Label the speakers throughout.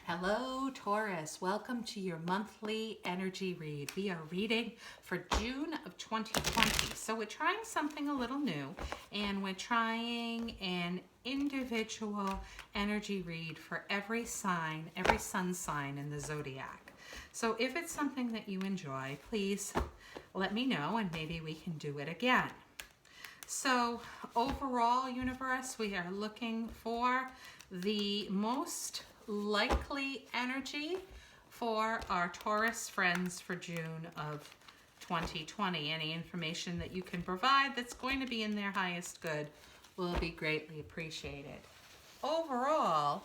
Speaker 1: Hello, Taurus. Welcome to your monthly energy read. We are reading for June of 2020. So we're trying something a little new, and we're trying an individual energy read for every sign, every sun sign in the zodiac. So if it's something that you enjoy, please let me know and maybe we can do it again. So overall, universe, we are looking for the most likely energy for our Taurus friends for June of 2020. Any information that you can provide that's going to be in their highest good will be greatly appreciated. Overall,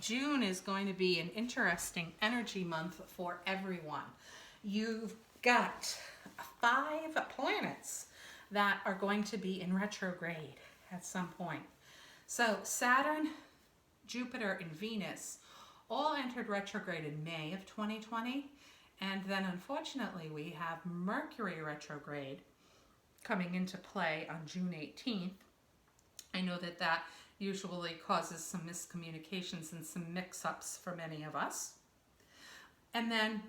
Speaker 1: June is going to be an interesting energy month for everyone. You've got 5 planets that are going to be in retrograde at some point. So Saturn, Jupiter, and Venus all entered retrograde in May of 2020. And then unfortunately we have Mercury retrograde coming into play on June 18th. I know that that usually causes some miscommunications and some mix-ups for many of us. And then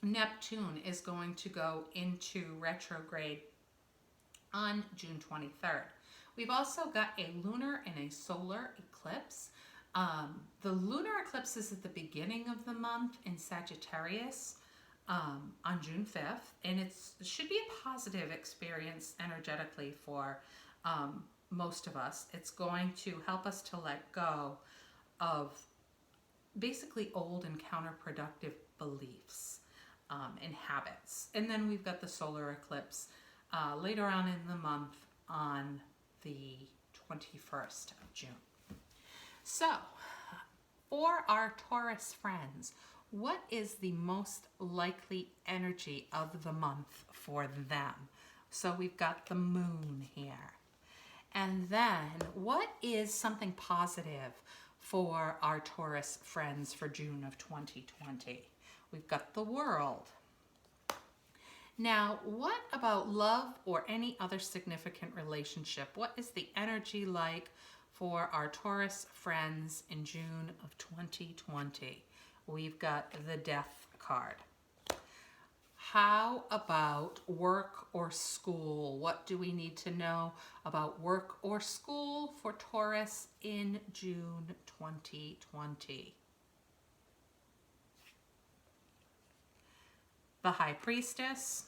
Speaker 1: Neptune is going to go into retrograde on June 23rd. We've also got a lunar and a solar eclipse. The lunar eclipse is at the beginning of the month in Sagittarius on June 5th, and it should be a positive experience energetically for most of us. It's going to help us to let go of basically old and counterproductive beliefs and habits. And then we've got the solar eclipse later on in the month on the 21st of June. So, for our Taurus friends, what is the most likely energy of the month for them? So we've got the moon here. And then, what is something positive for our Taurus friends for June of 2020? We've got the world. Now, what about love or any other significant relationship? What is the energy like for our Taurus friends in June of 2020? We've got the Death card. How about work or school? What do we need to know about work or school for Taurus in June 2020? The High Priestess.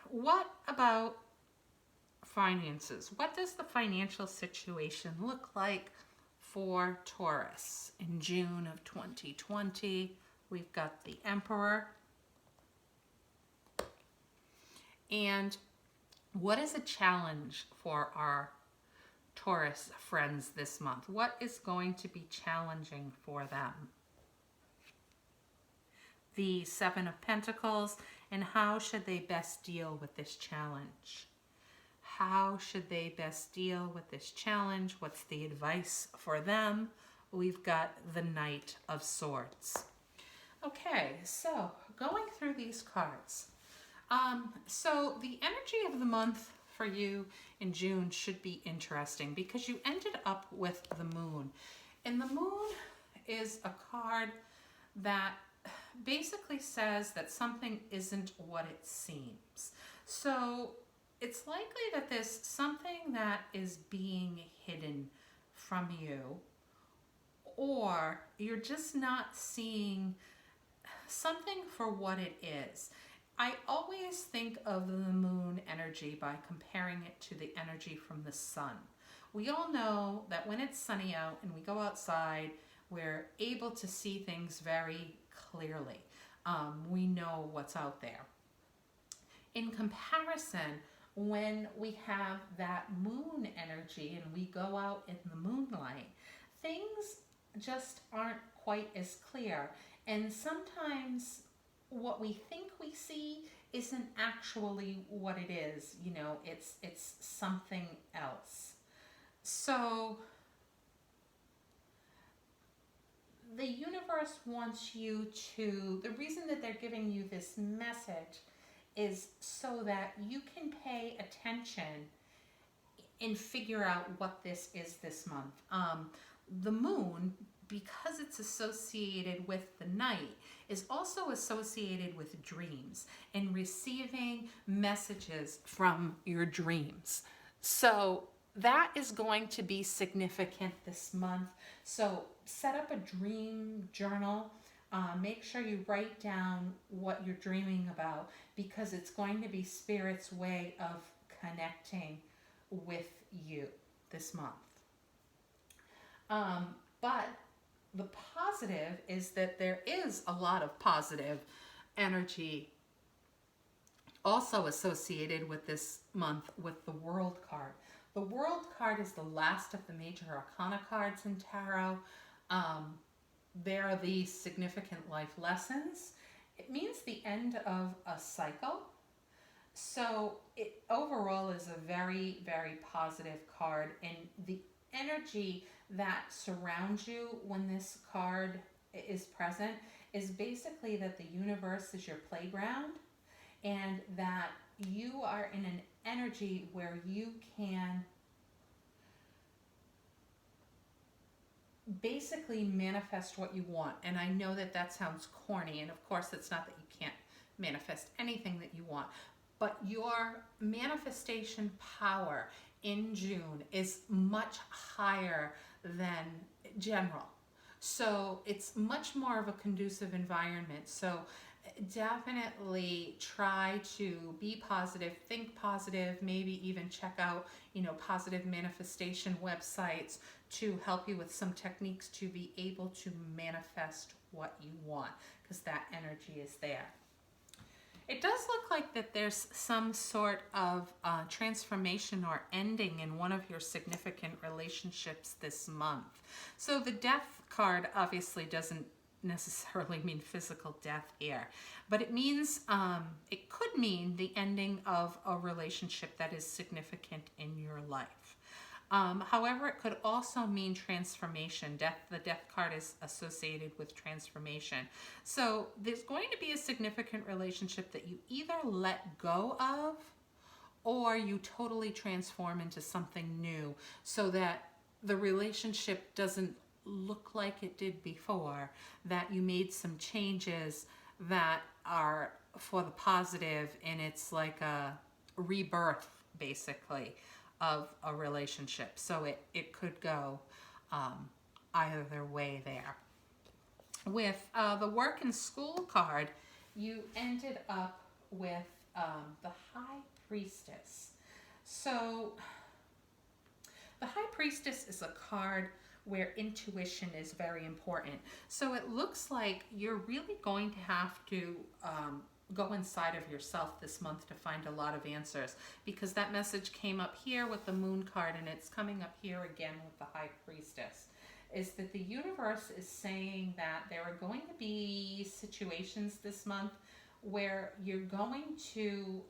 Speaker 1: What about finances? What does the financial situation look like for Taurus in June of 2020? We've got the Emperor. And what is a challenge for our Taurus friends this month? What is going to be challenging for them? The Seven of Pentacles, and how should they best deal with this challenge? How should they best deal with this challenge? What's the advice for them? We've got the Knight of Swords. Okay, so going through these cards. So the energy of the month for you in June should be interesting because you ended up with the Moon. And the Moon is a card that basically says that something isn't what it seems. So it's likely that there's something that is being hidden from you, or you're just not seeing something for what it is. I always think of the moon energy by comparing it to the energy from the sun. We all know that when it's sunny out and we go outside, we're able to see things very clearly. We know what's out there. In comparison, when we have that moon energy and we go out in the moonlight, things just aren't quite as clear. And sometimes what we think we see isn't actually what it is. You know, it's something else. So the universe wants you to, the reason that they're giving you this message is so that you can pay attention and figure out what this is this month. The moon because it's associated with the night, is also associated with dreams and receiving messages from your dreams. So that is going to be significant this month. So set up a dream journal. Make sure you write down what you're dreaming about, because it's going to be Spirit's way of connecting with you this month. But the positive is that there is a lot of positive energy also associated with this month with the World card. The World card is the last of the major arcana cards in tarot. They're the significant life lessons. It means the end of a cycle. So it overall is a very, very positive card, and the energy that surrounds you when this card is present is basically that the universe is your playground, and that you are in an energy where you can basically manifest what you want. And I know that that sounds corny, and of course it's not that you can't manifest anything that you want, but your manifestation power in June is much higher than general. So it's much more of a conducive environment. So definitely try to be positive, think positive, maybe even check out, positive manifestation websites to help you with some techniques to be able to manifest what you want, because that energy is there. It does look like that there's some sort of transformation or ending in one of your significant relationships this month. So the Death card obviously doesn't necessarily mean physical death here, but it means, it could mean the ending of a relationship that is significant in your life. However, it could also mean transformation. The Death card is associated with transformation. So there's going to be a significant relationship that you either let go of or you totally transform into something new, so that the relationship doesn't look like it did before, that you made some changes that are for the positive, and it's like a rebirth, basically, of a relationship. So it could go either way there. With the Work and School card, you ended up with the High Priestess. So the High Priestess is a card where intuition is very important. So it looks like you're really going to have to go inside of yourself this month to find a lot of answers, because that message came up here with the Moon card, and it's coming up here again with the High Priestess, is that the universe is saying that there are going to be situations this month where you're going to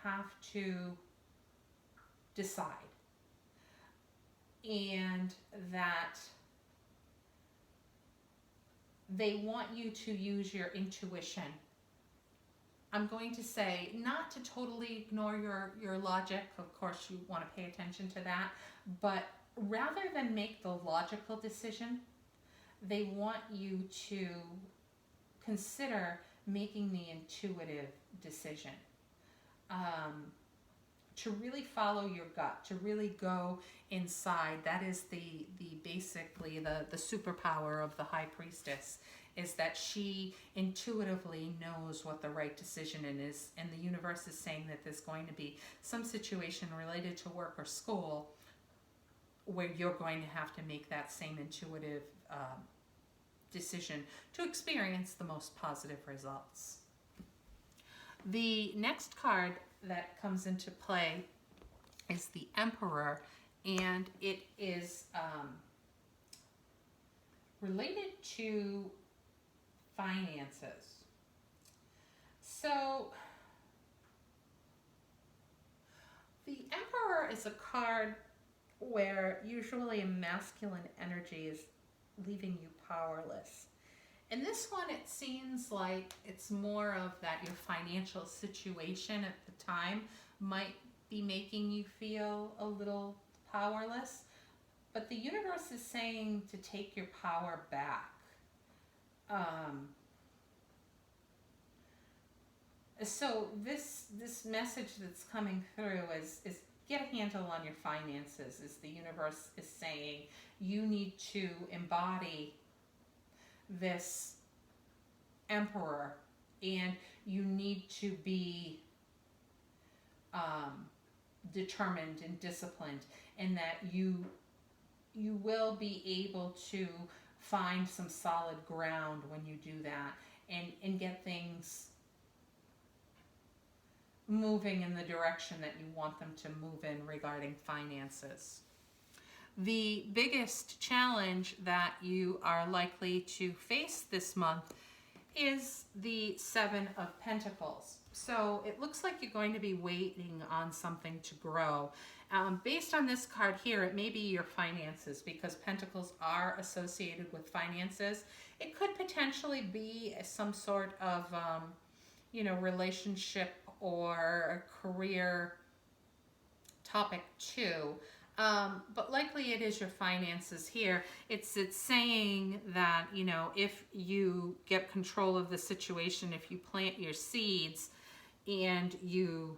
Speaker 1: have to decide, and that they want you to use your intuition. I'm going to say not to totally ignore your logic. Of course, you want to pay attention to that. But rather than make the logical decision, they want you to consider making the intuitive decision. To really follow your gut, to really go inside. That is the basically the superpower of the High Priestess, is that she intuitively knows what the right decision is, and the universe is saying that there's going to be some situation related to work or school where you're going to have to make that same intuitive decision to experience the most positive results. The next card that comes into play is the Emperor, and it is related to finances. So the Emperor is a card where usually a masculine energy is leaving you powerless. In this one, it seems like it's more of that your financial situation at the time might be making you feel a little powerless. but the universe is saying to take your power back. So this message that's coming through is get a handle on your finances. Is the universe is saying you need to embody this emperor, and you need to be determined and disciplined, and that you will be able to find some solid ground when you do that, and get things moving in the direction that you want them to move in regarding finances. The biggest challenge that you are likely to face this month is the Seven of Pentacles. So it looks like you're going to be waiting on something to grow. Based on this card here, it may be your finances, because Pentacles are associated with finances. It could potentially be some sort of, relationship or career topic too. But likely it is your finances here. It's saying that, if you get control of the situation, if you plant your seeds and you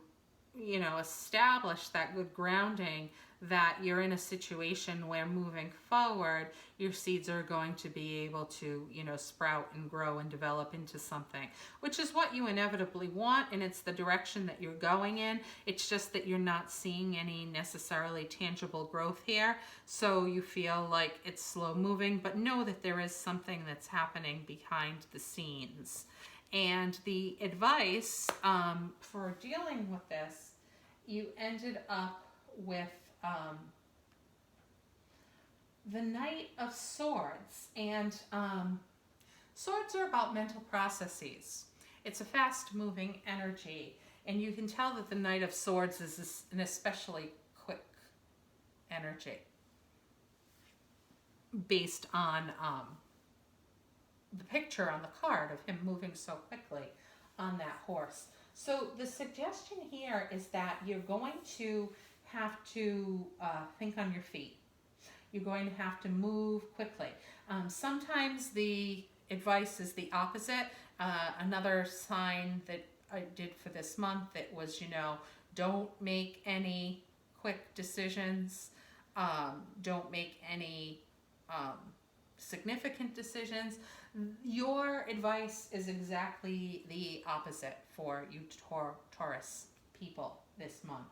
Speaker 1: establish that good grounding, that you're in a situation where moving forward, your seeds are going to be able to, sprout and grow and develop into something, which is what you inevitably want, and it's the direction that you're going in. It's just that you're not seeing any necessarily tangible growth here, so you feel like it's slow moving, but know that there is something that's happening behind the scenes. And the advice for dealing with this, you ended up with the Knight of Swords. And swords are about mental processes. It's a fast-moving energy. And you can tell that the Knight of Swords is an especially quick energy based on the picture on the card of him moving so quickly on that horse. So the suggestion here is that you're going to have to think on your feet. You're going to have to move quickly. Sometimes the advice is the opposite. Another sign that I did for this month, it was, don't make any quick decisions. Don't make any significant decisions. Your advice is exactly the opposite for you Taurus people this month.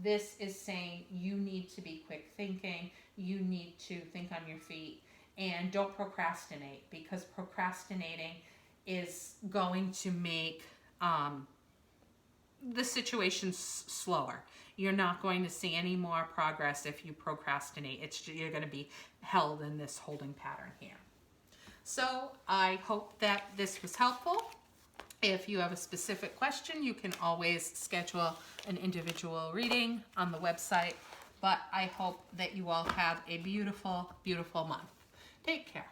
Speaker 1: This is saying you need to be quick thinking, you need to think on your feet, and don't procrastinate, because procrastinating is going to make the situation slower. You're not going to see any more progress if you procrastinate. You're going to be held in this holding pattern here. So I hope that this was helpful. If you have a specific question, you can always schedule an individual reading on the website. But I hope that you all have a beautiful, beautiful month. Take care.